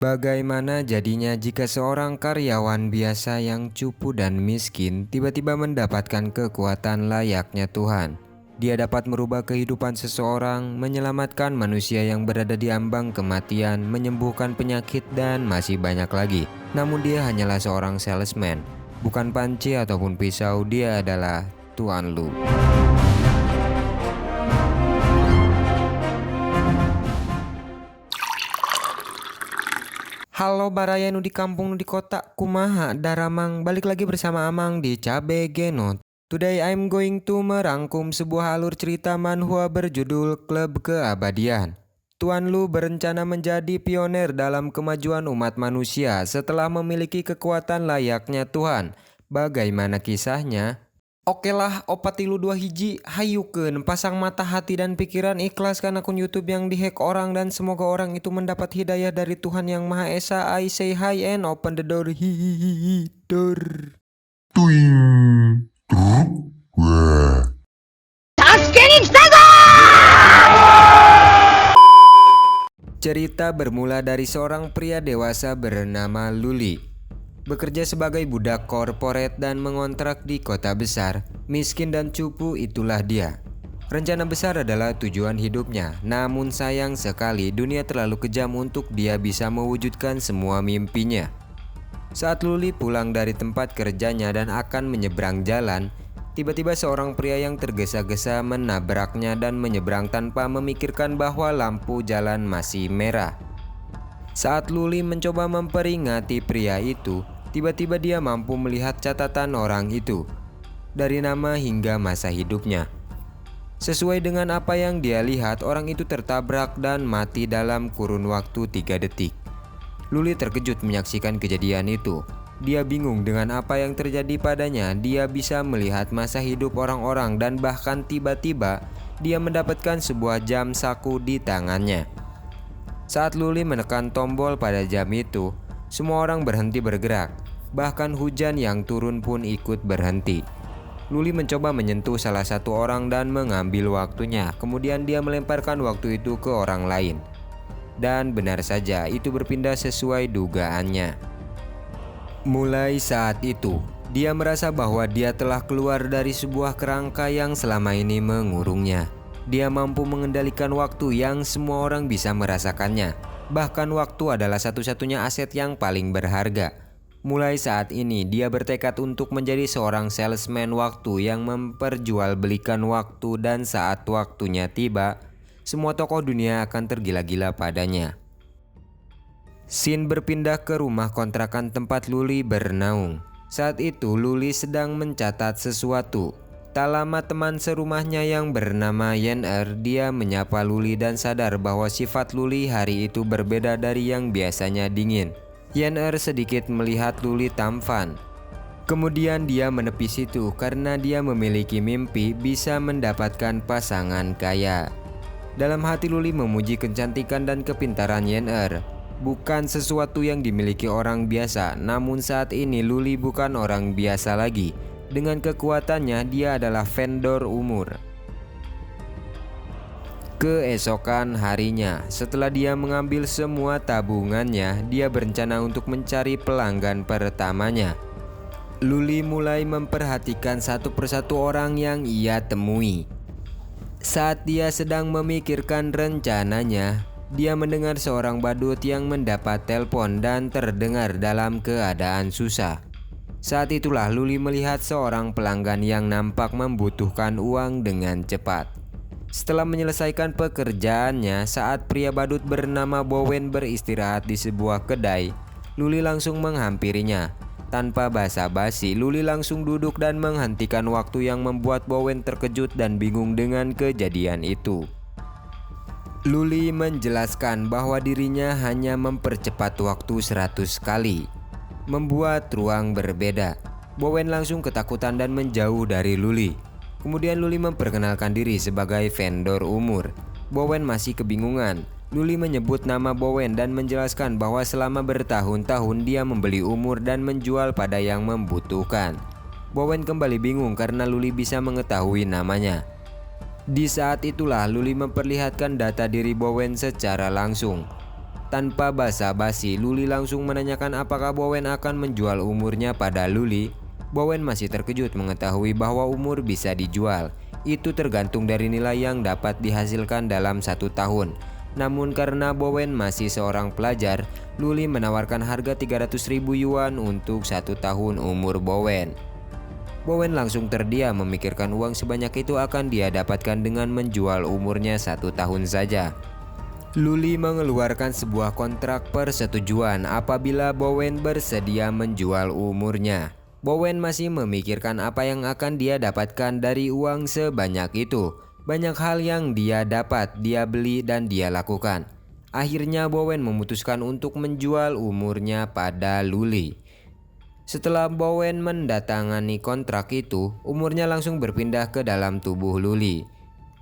Bagaimana jadinya jika seorang karyawan biasa yang cupu dan miskin tiba-tiba mendapatkan kekuatan layaknya Tuhan? Dia dapat merubah kehidupan seseorang, menyelamatkan manusia yang berada di ambang kematian, menyembuhkan penyakit, dan masih banyak lagi. Namun dia hanyalah seorang salesman, bukan panci ataupun pisau. Dia adalah Tuan Lu. Halo baraya nu di kampung nu di kota, kumaha daramang, balik lagi bersama Amang di Cabe Genot. Today I'm going to merangkum sebuah alur cerita manhwa berjudul Klub Keabadian. Tuan Lu berencana menjadi pioner dalam kemajuan umat manusia setelah memiliki kekuatan layaknya Tuhan. Bagaimana kisahnya? Oke lah, opat tilu dua hiji, hayukeun pasang mata hati dan pikiran ikhlaskan akun YouTube yang dihack orang dan semoga orang itu mendapat hidayah dari Tuhan Yang Maha Esa. I say hi and open the door. Hihihi door. Tuing, truk, wah. Cerita bermula dari seorang pria dewasa bernama Luli. Bekerja sebagai budak korporat dan mengontrak di kota besar. Miskin dan cupu itulah dia. Rencana besar adalah tujuan hidupnya. Namun sayang sekali dunia terlalu kejam untuk dia bisa mewujudkan semua mimpinya. Saat Luli pulang dari tempat kerjanya dan akan menyeberang jalan, tiba-tiba seorang pria yang tergesa-gesa menabraknya dan menyeberang tanpa memikirkan bahwa lampu jalan masih merah. Saat Luli mencoba memperingati pria itu, tiba-tiba dia mampu melihat catatan orang itu, dari nama hingga masa hidupnya. Sesuai dengan apa yang dia lihat, orang itu tertabrak dan mati dalam kurun waktu 3 detik. Luli terkejut menyaksikan kejadian itu. Dia bingung dengan apa yang terjadi padanya. Dia bisa melihat masa hidup orang-orang dan bahkan tiba-tiba dia mendapatkan sebuah jam saku di tangannya. Saat Luli menekan tombol pada jam itu, semua orang berhenti bergerak. Bahkan hujan yang turun pun ikut berhenti. Luli mencoba menyentuh salah satu orang dan mengambil waktunya. Kemudian dia melemparkan waktu itu ke orang lain. Dan benar saja, itu berpindah sesuai dugaannya. Mulai saat itu, dia merasa bahwa dia telah keluar dari sebuah kerangka yang selama ini mengurungnya. Dia mampu mengendalikan waktu yang semua orang bisa merasakannya. Bahkan waktu adalah satu-satunya aset yang paling berharga. Mulai saat ini, dia bertekad untuk menjadi seorang salesman waktu yang memperjualbelikan waktu, dan saat waktunya tiba, semua tokoh dunia akan tergila-gila padanya. Scene berpindah ke rumah kontrakan tempat Luli bernaung. Saat itu Luli sedang mencatat sesuatu. Tak lama teman serumahnya yang bernama Yen-er, dia menyapa Luli dan sadar bahwa sifat Luli hari itu berbeda dari yang biasanya dingin. Yen-er sedikit melihat Luli tampan. Kemudian dia menepis itu karena dia memiliki mimpi bisa mendapatkan pasangan kaya. Dalam hati Luli memuji kecantikan dan kepintaran Yen-er. Bukan sesuatu yang dimiliki orang biasa, namun saat ini Luli bukan orang biasa lagi. Dengan kekuatannya, dia adalah vendor umur. Keesokan harinya, setelah dia mengambil semua tabungannya, dia berencana untuk mencari pelanggan pertamanya. Luli mulai memperhatikan satu persatu orang yang ia temui. Saat dia sedang memikirkan rencananya, dia mendengar seorang badut yang mendapat telepon dan terdengar dalam keadaan susah. Saat itulah Luli melihat seorang pelanggan yang nampak membutuhkan uang dengan cepat. Setelah menyelesaikan pekerjaannya, saat pria badut bernama Bowen beristirahat di sebuah kedai, Luli langsung menghampirinya. Tanpa basa-basi, Luli langsung duduk dan menghentikan waktu yang membuat Bowen terkejut dan bingung dengan kejadian itu. Luli menjelaskan bahwa dirinya hanya mempercepat waktu 100 kali. Membuat ruang berbeda. Bowen langsung ketakutan dan menjauh dari Luli. Kemudian Luli memperkenalkan diri sebagai vendor umur. Bowen masih kebingungan. Luli menyebut nama Bowen dan menjelaskan bahwa selama bertahun-tahun dia membeli umur dan menjual pada yang membutuhkan. Bowen kembali bingung karena Luli bisa mengetahui namanya. Di saat itulah Luli memperlihatkan data diri Bowen secara langsung. Tanpa basa-basi, Luli langsung menanyakan apakah Bowen akan menjual umurnya pada Luli. Bowen masih terkejut mengetahui bahwa umur bisa dijual. Itu tergantung dari nilai yang dapat dihasilkan dalam 1 tahun. Namun karena Bowen masih seorang pelajar, Luli menawarkan harga 300.000 yuan untuk 1 tahun umur Bowen. Bowen langsung terdiam memikirkan uang sebanyak itu akan dia dapatkan dengan menjual umurnya 1 tahun saja. Luli mengeluarkan sebuah kontrak persetujuan apabila Bowen bersedia menjual umurnya. Bowen masih memikirkan apa yang akan dia dapatkan dari uang sebanyak itu. Banyak hal yang dia dapat, dia beli dan dia lakukan. Akhirnya Bowen memutuskan untuk menjual umurnya pada Luli. Setelah Bowen mendatangani kontrak itu, umurnya langsung berpindah ke dalam tubuh Luli.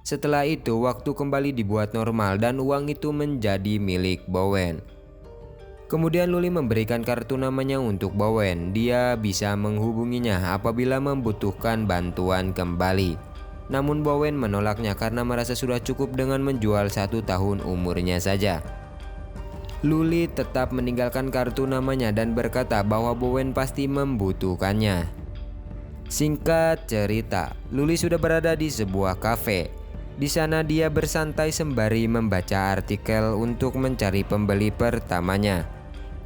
Setelah itu, waktu kembali dibuat normal dan uang itu menjadi milik Bowen. Kemudian Luli memberikan kartu namanya untuk Bowen. Dia bisa menghubunginya apabila membutuhkan bantuan kembali. Namun Bowen menolaknya karena merasa sudah cukup dengan menjual 1 tahun umurnya saja. Luli tetap meninggalkan kartu namanya dan berkata bahwa Bowen pasti membutuhkannya. Singkat cerita, Luli sudah berada di sebuah kafe. Di sana dia bersantai sembari membaca artikel untuk mencari pembeli pertamanya.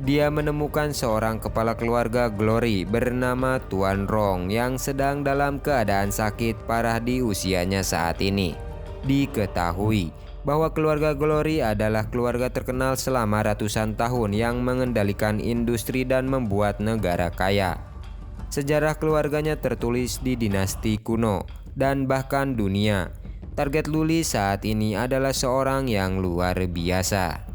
Dia menemukan seorang kepala keluarga Glory bernama Tuan Rong yang sedang dalam keadaan sakit parah di usianya saat ini. Diketahui bahwa keluarga Glory adalah keluarga terkenal selama ratusan tahun yang mengendalikan industri dan membuat negara kaya. Sejarah keluarganya tertulis di dinasti kuno dan bahkan dunia. Target Luli saat ini adalah seorang yang luar biasa.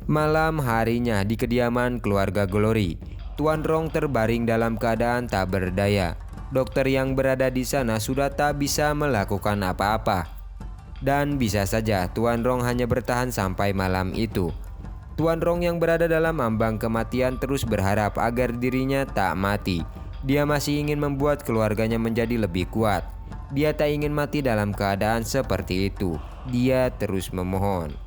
Malam harinya di kediaman keluarga Glory, Tuan Rong terbaring dalam keadaan tak berdaya. Dokter yang berada di sana sudah tak bisa melakukan apa-apa. Dan bisa saja Tuan Rong hanya bertahan sampai malam itu. Tuan Rong yang berada dalam ambang kematian terus berharap agar dirinya tak mati. Dia masih ingin membuat keluarganya menjadi lebih kuat. Dia tak ingin mati dalam keadaan seperti itu. Dia terus memohon.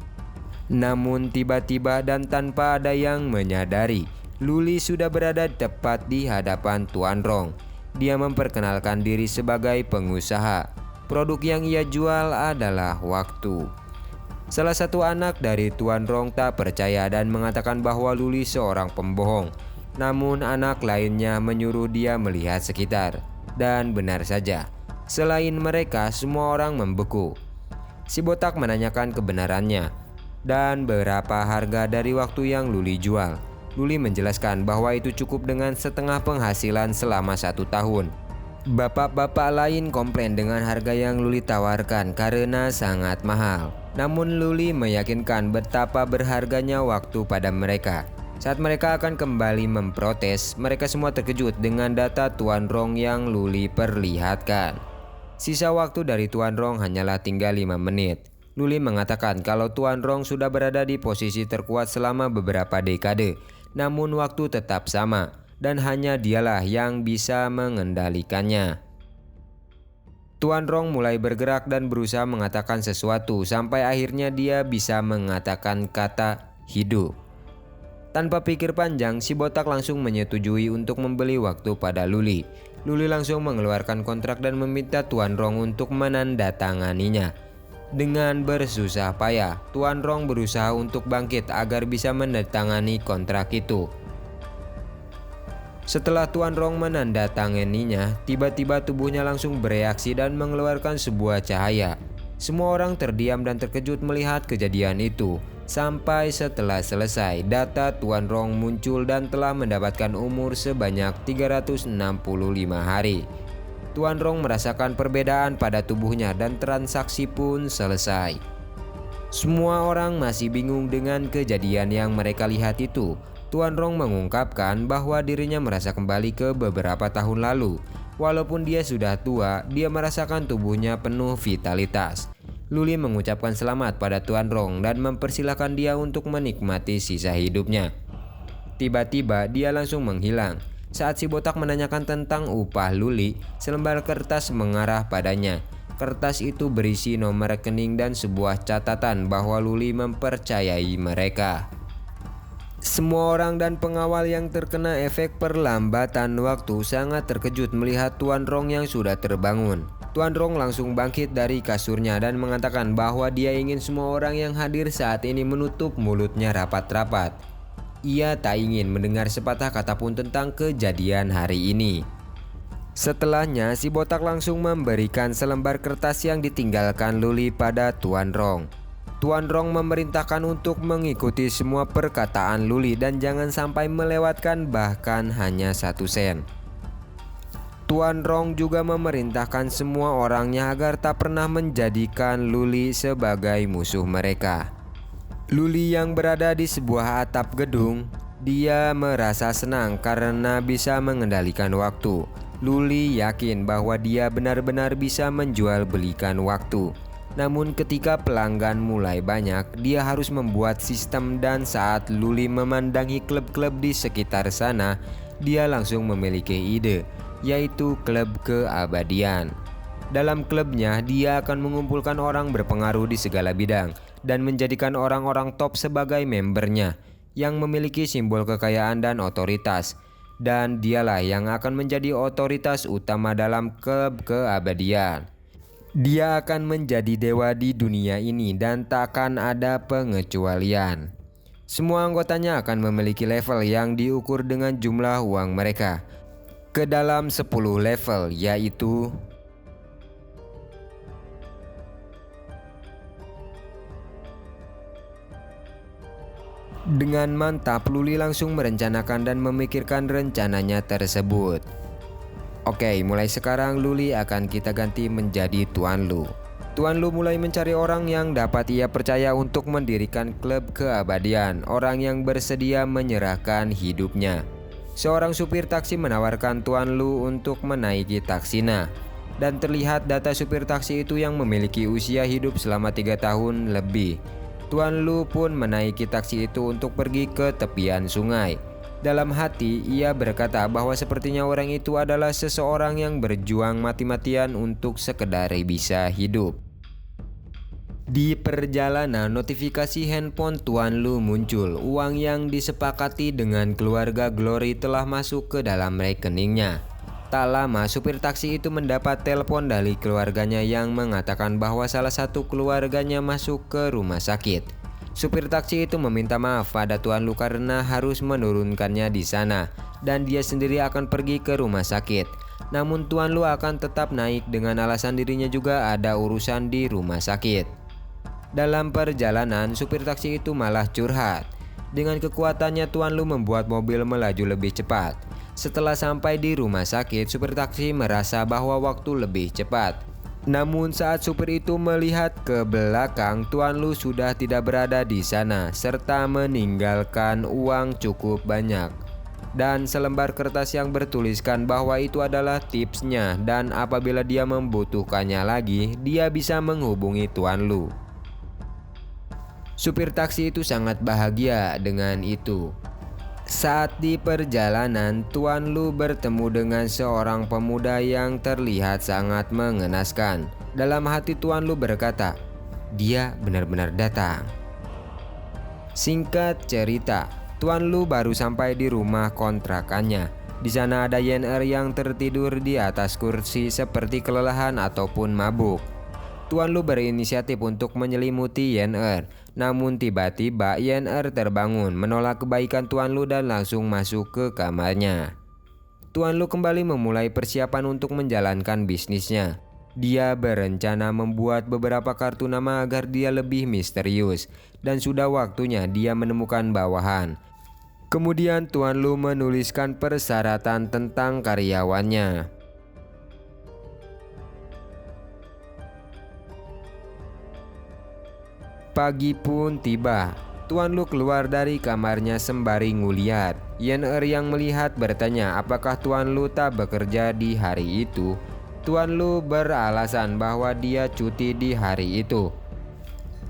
Namun tiba-tiba dan tanpa ada yang menyadari, Luli sudah berada tepat di hadapan Tuan Rong. Dia memperkenalkan diri sebagai pengusaha. Produk yang ia jual adalah waktu. Salah satu anak dari Tuan Rong tak percaya dan mengatakan bahwa Luli seorang pembohong. Namun anak lainnya menyuruh dia melihat sekitar. Dan benar saja, selain mereka, semua orang membeku. Si botak menanyakan kebenarannya dan berapa harga dari waktu yang Luli jual. Luli menjelaskan bahwa itu cukup dengan setengah penghasilan selama 1 tahun. Bapak-bapak lain komplain dengan harga yang Luli tawarkan karena sangat mahal. Namun Luli meyakinkan betapa berharganya waktu pada mereka. Saat mereka akan kembali memprotes, mereka semua terkejut dengan data Tuan Rong yang Luli perlihatkan. Sisa waktu dari Tuan Rong hanyalah tinggal 5 menit. Luli mengatakan kalau Tuan Rong sudah berada di posisi terkuat selama beberapa dekade, namun waktu tetap sama dan hanya dialah yang bisa mengendalikannya. Tuan Rong mulai bergerak dan berusaha mengatakan sesuatu sampai akhirnya dia bisa mengatakan kata hidup. Tanpa pikir panjang, si botak langsung menyetujui untuk membeli waktu pada Luli. Luli langsung mengeluarkan kontrak dan meminta Tuan Rong untuk menandatanganinya. Dengan bersusah payah, Tuan Rong berusaha untuk bangkit agar bisa menandatangani kontrak itu. Setelah Tuan Rong menandatanganinya, tiba-tiba tubuhnya langsung bereaksi dan mengeluarkan sebuah cahaya. Semua orang terdiam dan terkejut melihat kejadian itu. Sampai setelah selesai, data Tuan Rong muncul dan telah mendapatkan umur sebanyak 365 hari. Tuan Rong merasakan perbedaan pada tubuhnya dan transaksi pun selesai. Semua orang masih bingung dengan kejadian yang mereka lihat itu. Tuan Rong mengungkapkan bahwa dirinya merasa kembali ke beberapa tahun lalu. Walaupun dia sudah tua, dia merasakan tubuhnya penuh vitalitas. Luli mengucapkan selamat pada Tuan Rong dan mempersilahkan dia untuk menikmati sisa hidupnya. Tiba-tiba dia langsung menghilang. Saat si botak menanyakan tentang upah Luli, selembar kertas mengarah padanya. Kertas itu berisi nomor rekening dan sebuah catatan bahwa Luli mempercayai mereka. Semua orang dan pengawal yang terkena efek perlambatan waktu sangat terkejut melihat Tuan Rong yang sudah terbangun. Tuan Rong langsung bangkit dari kasurnya dan mengatakan bahwa dia ingin semua orang yang hadir saat ini menutup mulutnya rapat-rapat. Ia tak ingin mendengar sepatah kata pun tentang kejadian hari ini. Setelahnya, si botak langsung memberikan selembar kertas yang ditinggalkan Luli pada Tuan Rong. Tuan Rong memerintahkan untuk mengikuti semua perkataan Luli dan jangan sampai melewatkan bahkan hanya 1 sen. Tuan Rong juga memerintahkan semua orangnya agar tak pernah menjadikan Luli sebagai musuh mereka. Luli yang berada di sebuah atap gedung, dia merasa senang karena bisa mengendalikan waktu. Luli yakin bahwa dia benar-benar bisa menjual belikan waktu. Namun ketika pelanggan mulai banyak, dia harus membuat sistem dan saat Luli memandangi klub-klub di sekitar sana, dia langsung memiliki ide, yaitu klub keabadian. Dalam klubnya, dia akan mengumpulkan orang berpengaruh di segala bidang dan menjadikan orang-orang top sebagai membernya yang memiliki simbol kekayaan dan otoritas. Dan dialah yang akan menjadi otoritas utama dalam klub keabadian. Dia akan menjadi dewa di dunia ini dan tak akan ada pengecualian. Semua anggotanya akan memiliki level yang diukur dengan jumlah uang mereka ke dalam 10 level, yaitu dengan mantap. Luli langsung merencanakan dan memikirkan rencananya tersebut. Oke, mulai sekarang Luli akan kita ganti menjadi Tuan Lu. Tuan Lu mulai mencari orang yang dapat ia percaya untuk mendirikan klub keabadian, orang yang bersedia menyerahkan hidupnya. Seorang supir taksi menawarkan Tuan Lu untuk menaiki taksinya, dan terlihat data supir taksi itu yang memiliki usia hidup selama 3 tahun lebih. Tuan Lu pun menaiki taksi itu untuk pergi ke tepian sungai. Dalam hati, ia berkata bahwa sepertinya orang itu adalah seseorang yang berjuang mati-matian untuk sekedar bisa hidup. Di perjalanan, notifikasi handphone Tuan Lu muncul. Uang yang disepakati dengan keluarga Glory telah masuk ke dalam rekeningnya. Tak lama, supir taksi itu mendapat telepon dari keluarganya yang mengatakan bahwa salah satu keluarganya masuk ke rumah sakit. Supir taksi itu meminta maaf pada Tuan Lu karena harus menurunkannya di sana dan dia sendiri akan pergi ke rumah sakit. Namun Tuan Lu akan tetap naik dengan alasan dirinya juga ada urusan di rumah sakit. Dalam perjalanan, supir taksi itu malah curhat. Dengan kekuatannya, Tuan Lu membuat mobil melaju lebih cepat. Setelah sampai di rumah sakit, supir taksi merasa bahwa waktu lebih cepat. Namun saat supir itu melihat ke belakang, Tuan Lu sudah tidak berada di sana serta meninggalkan uang cukup banyak dan selembar kertas yang bertuliskan bahwa itu adalah tipsnya dan apabila dia membutuhkannya lagi, dia bisa menghubungi Tuan Lu. Supir taksi itu sangat bahagia dengan itu. Saat di perjalanan, Tuan Lu bertemu dengan seorang pemuda yang terlihat sangat mengenaskan. Dalam hati Tuan Lu berkata, dia benar-benar datang. Singkat cerita, Tuan Lu baru sampai di rumah kontrakannya. Di sana ada Yen Er yang tertidur di atas kursi seperti kelelahan ataupun mabuk. Tuan Lu berinisiatif untuk menyelimuti Yen Er. Namun tiba-tiba Yen Er terbangun, menolak kebaikan Tuan Lu dan langsung masuk ke kamarnya. Tuan Lu kembali memulai persiapan untuk menjalankan bisnisnya. Dia berencana membuat beberapa kartu nama agar dia lebih misterius. Dan sudah waktunya dia menemukan bawahan. Kemudian Tuan Lu menuliskan persyaratan tentang karyawannya. Pagi pun tiba. Tuan Lu keluar dari kamarnya sembari nguliat. Yen Er yang melihat bertanya apakah Tuan Lu tak bekerja di hari itu. Tuan Lu beralasan bahwa dia cuti di hari itu.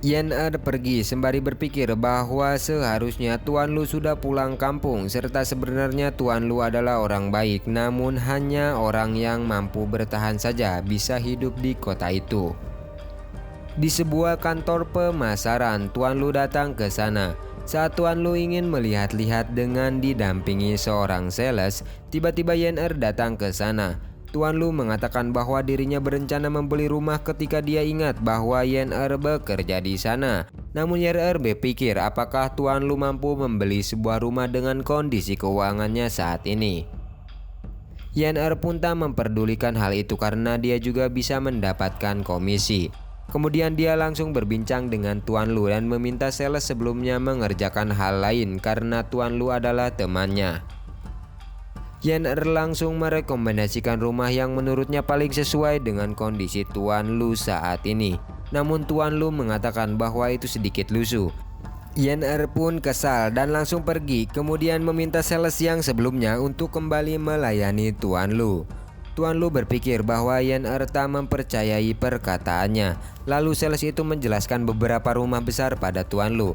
Yen Er pergi sembari berpikir bahwa seharusnya Tuan Lu sudah pulang kampung serta sebenarnya Tuan Lu adalah orang baik, namun hanya orang yang mampu bertahan saja bisa hidup di kota itu. Di sebuah kantor pemasaran, Tuan Lu datang ke sana. Saat Tuan Lu ingin melihat-lihat dengan didampingi seorang sales, tiba-tiba Yen Er datang ke sana. Tuan Lu mengatakan bahwa dirinya berencana membeli rumah ketika dia ingat bahwa Yen Er bekerja di sana. Namun Yen Er berpikir apakah Tuan Lu mampu membeli sebuah rumah dengan kondisi keuangannya saat ini. Yen Er pun tak memperdulikan hal itu karena dia juga bisa mendapatkan komisi. Kemudian dia langsung berbincang dengan Tuan Lu dan meminta sales sebelumnya mengerjakan hal lain karena Tuan Lu adalah temannya. Yen Er langsung merekomendasikan rumah yang menurutnya paling sesuai dengan kondisi Tuan Lu saat ini. Namun Tuan Lu mengatakan bahwa itu sedikit lusuh. Yen Er pun kesal dan langsung pergi, kemudian meminta sales yang sebelumnya untuk kembali melayani Tuan Lu. Tuan Lu berpikir bahwa Yen Er tak mempercayai perkataannya. Lalu sales itu menjelaskan beberapa rumah besar pada Tuan Lu.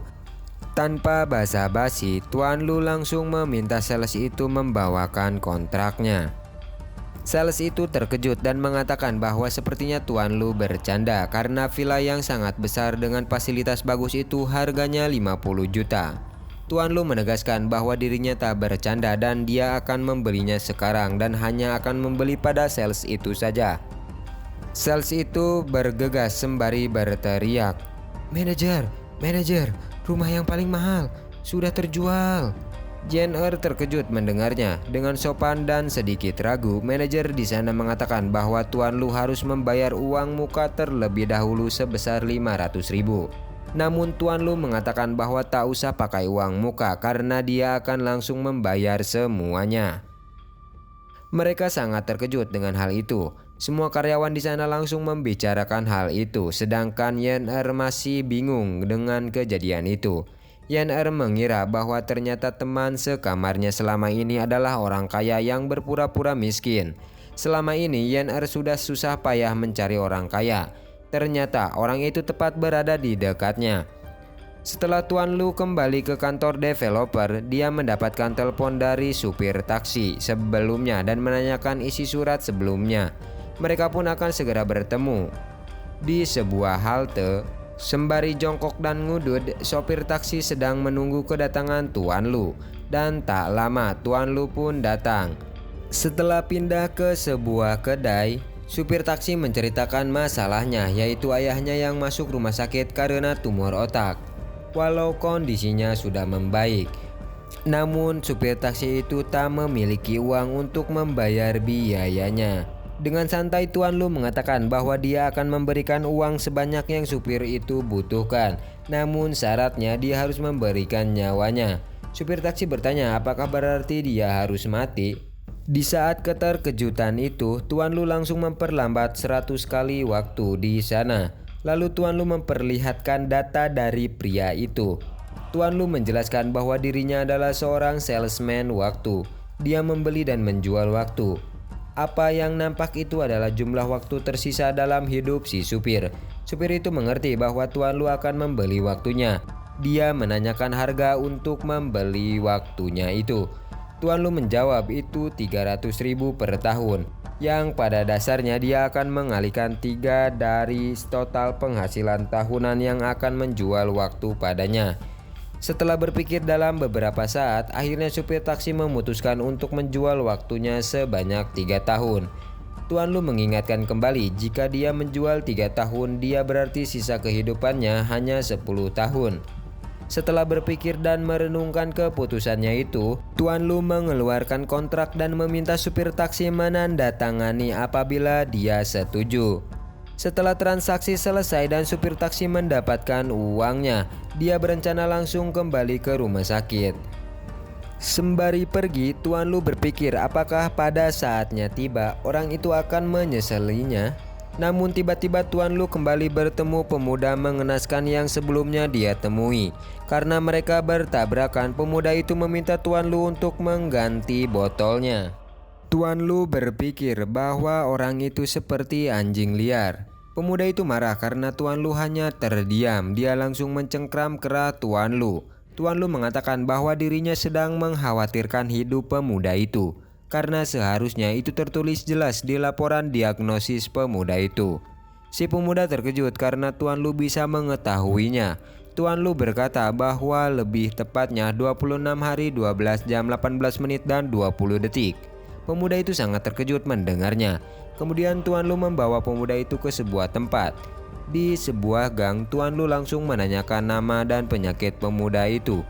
Tanpa basa-basi, Tuan Lu langsung meminta sales itu membawakan kontraknya. Sales itu terkejut dan mengatakan bahwa sepertinya Tuan Lu bercanda karena villa yang sangat besar dengan fasilitas bagus itu harganya 50 juta. Tuan Lu menegaskan bahwa dirinya tak bercanda dan dia akan membelinya sekarang dan hanya akan membeli pada sales itu saja. Sales itu bergegas sembari berteriak, "Manajer, manajer! Rumah yang paling mahal sudah terjual." Yen Er terkejut mendengarnya. Dengan sopan dan sedikit ragu, manajer di sana mengatakan bahwa Tuan Lu harus membayar uang muka terlebih dahulu sebesar 500 ribu. Namun Tuan Lu mengatakan bahwa tak usah pakai uang muka karena dia akan langsung membayar semuanya. Mereka sangat terkejut dengan hal itu. Semua karyawan di sana langsung membicarakan hal itu, sedangkan Yen Er masih bingung dengan kejadian itu. Yen Er mengira bahwa ternyata teman sekamarnya selama ini adalah orang kaya yang berpura-pura miskin. Selama ini Yen Er sudah susah payah mencari orang kaya. Ternyata orang itu tepat berada di dekatnya. Setelah Tuan Lu kembali ke kantor developer, dia mendapatkan telepon dari supir taksi sebelumnya dan menanyakan isi surat sebelumnya. Mereka pun akan segera bertemu di sebuah halte. Sembari jongkok dan ngudud, sopir taksi sedang menunggu kedatangan Tuan Lu. Dan tak lama Tuan Lu pun datang. Setelah pindah ke sebuah kedai, supir taksi menceritakan masalahnya, yaitu ayahnya yang masuk rumah sakit karena tumor otak. Walau kondisinya sudah membaik, namun supir taksi itu tak memiliki uang untuk membayar biayanya. Dengan santai Tuan Lu mengatakan bahwa dia akan memberikan uang sebanyak yang supir itu butuhkan. Namun syaratnya dia harus memberikan nyawanya. Supir taksi bertanya apakah berarti dia harus mati. Di saat keterkejutan itu, Tuan Lu langsung memperlambat 100 kali waktu di sana. Lalu Tuan Lu memperlihatkan data dari pria itu. Tuan Lu menjelaskan bahwa dirinya adalah seorang salesman waktu. Dia membeli dan menjual waktu. Apa yang nampak itu adalah jumlah waktu tersisa dalam hidup si supir. Supir itu mengerti bahwa Tuan Lu akan membeli waktunya. Dia menanyakan harga untuk membeli waktunya itu. Tuan Lu menjawab itu 300 ribu per tahun, yang pada dasarnya dia akan mengalihkan 3 dari total penghasilan tahunan yang akan menjual waktu padanya. Setelah berpikir dalam beberapa saat, akhirnya supir taksi memutuskan untuk menjual waktunya sebanyak 3 tahun. Tuan Lu mengingatkan kembali jika dia menjual 3 tahun, dia berarti sisa kehidupannya hanya 10 tahun. Setelah berpikir dan merenungkan keputusannya itu, Tuan Lu mengeluarkan kontrak dan meminta supir taksi menandatangani apabila dia setuju. Setelah transaksi selesai dan supir taksi mendapatkan uangnya, dia berencana langsung kembali ke rumah sakit. Sembari pergi, Tuan Lu berpikir apakah pada saatnya tiba orang itu akan menyesalinya. Namun tiba-tiba Tuan Lu kembali bertemu pemuda mengenaskan yang sebelumnya dia temui. Karena mereka bertabrakan, pemuda itu meminta Tuan Lu untuk mengganti botolnya. Tuan Lu berpikir bahwa orang itu seperti anjing liar. Pemuda itu marah karena Tuan Lu hanya terdiam. Dia langsung mencengkram kerah Tuan Lu. Tuan Lu mengatakan bahwa dirinya sedang mengkhawatirkan hidup pemuda itu, karena seharusnya itu tertulis jelas di laporan diagnosis pemuda itu. Si pemuda terkejut karena Tuan Lu bisa mengetahuinya. Tuan Lu berkata bahwa lebih tepatnya 26 hari 12 jam 18 menit dan 20 detik. Pemuda itu sangat terkejut mendengarnya. Kemudian Tuan Lu membawa pemuda itu ke sebuah tempat. Di sebuah gang, Tuan Lu langsung menanyakan nama dan penyakit pemuda itu.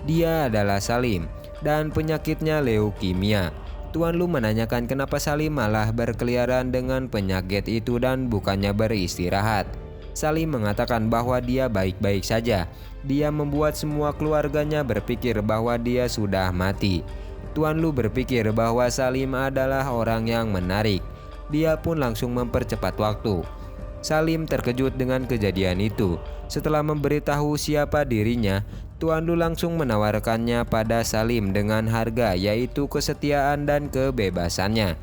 Dia adalah Salim dan penyakitnya leukemia. Tuan Lu menanyakan kenapa Salim malah berkeliaran dengan penyakit itu dan bukannya beristirahat. Salim mengatakan bahwa dia baik-baik saja. Dia membuat semua keluarganya berpikir bahwa dia sudah mati. Tuan Lu berpikir bahwa Salim adalah orang yang menarik. Dia pun langsung mempercepat waktu. Salim terkejut dengan kejadian itu. Setelah memberitahu siapa dirinya, Tuan Lu langsung menawarkannya pada Salim dengan harga, yaitu kesetiaan dan kebebasannya.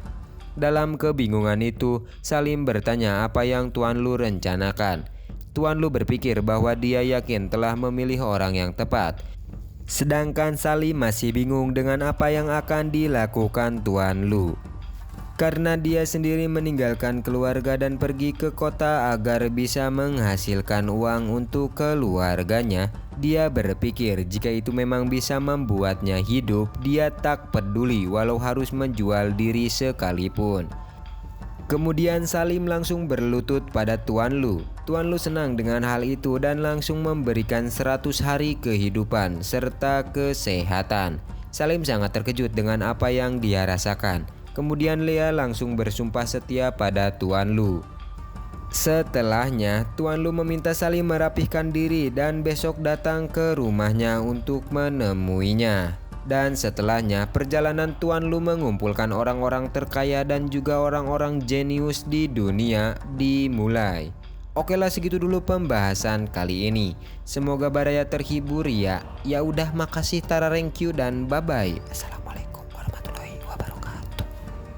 Dalam kebingungan itu, Salim bertanya apa yang Tuan Lu rencanakan. Tuan Lu berpikir bahwa dia yakin telah memilih orang yang tepat. Sedangkan Salim masih bingung dengan apa yang akan dilakukan Tuan Lu. Karena dia sendiri meninggalkan keluarga dan pergi ke kota agar bisa menghasilkan uang untuk keluarganya, dia berpikir jika itu memang bisa membuatnya hidup, dia tak peduli walau harus menjual diri sekalipun. Kemudian Salim langsung berlutut pada Tuan Lu. Tuan Lu senang dengan hal itu dan langsung memberikan 100 hari kehidupan serta kesehatan. Salim sangat terkejut dengan apa yang dia rasakan. Kemudian Lea langsung bersumpah setia pada Tuan Lu. Setelahnya, Tuan Lu meminta Salim merapihkan diri dan besok datang ke rumahnya untuk menemuinya. Dan setelahnya, perjalanan Tuan Lu mengumpulkan orang-orang terkaya dan juga orang-orang jenius di dunia dimulai. Oke lah, segitu dulu pembahasan kali ini. Semoga Baraya terhibur ya. Ya udah, makasih, tara, thank you dan bye bye.